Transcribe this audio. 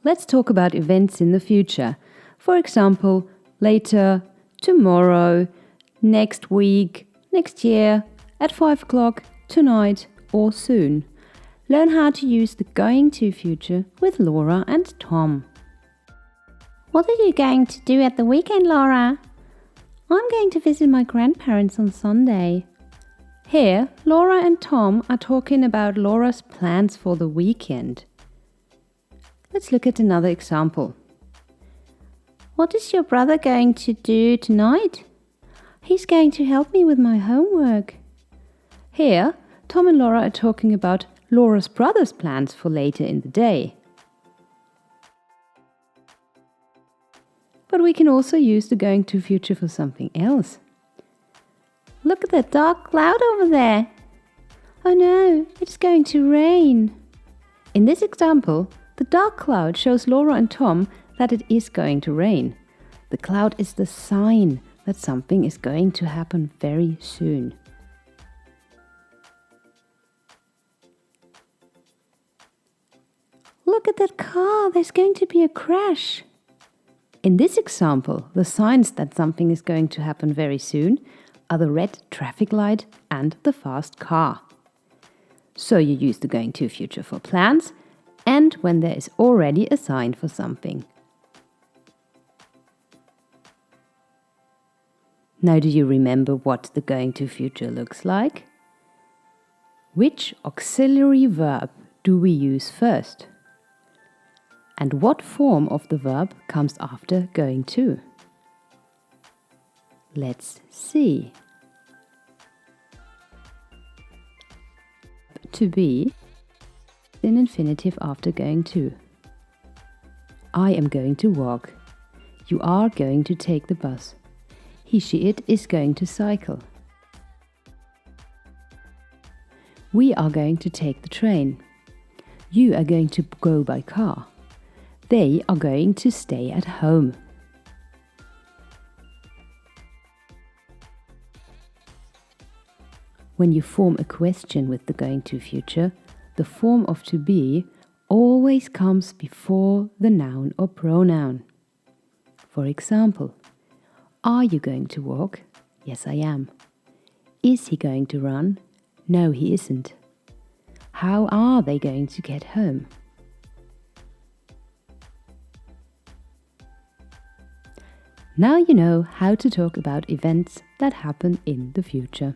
Let's talk about events in the future. For example, later, tomorrow, next week, next year, at 5 o'clock, tonight, or soon. Learn how to use the going to future with Laura and Tom. What are you going to do at the weekend, Laura? I'm going to visit my grandparents on Sunday. Here, Laura and Tom are talking about Laura's plans for the weekend. Let's look at another example. What is your brother going to do tonight? He's going to help me with my homework. Here, Tom and Laura are talking about Laura's brother's plans for later in the day. But we can also use the going to future for something else. Look at that dark cloud over there. Oh no, it's going to rain. In this example, the dark cloud shows Laura and Tom that it is going to rain. The cloud is the sign that something is going to happen very soon. Look at that car, there's going to be a crash. In this example, the signs that something is going to happen very soon are the red traffic light and the fast car. So you use the going to future for plans and when there is already a sign for something. Now do you remember what the going to future looks like? Which auxiliary verb do we use first? And what form of the verb comes after going to? Let's see. To be, in infinitive after going to. I am going to walk. You are going to take the bus. He, she, it is going to cycle. We are going to take the train. You are going to go by car. They are going to stay at home. When you form a question with the going to future, the form of to be always comes before the noun or pronoun. For example, are you going to walk? Yes, I am. Is he going to run? No, he isn't. How are they going to get home? Now you know how to talk about events that happen in the future.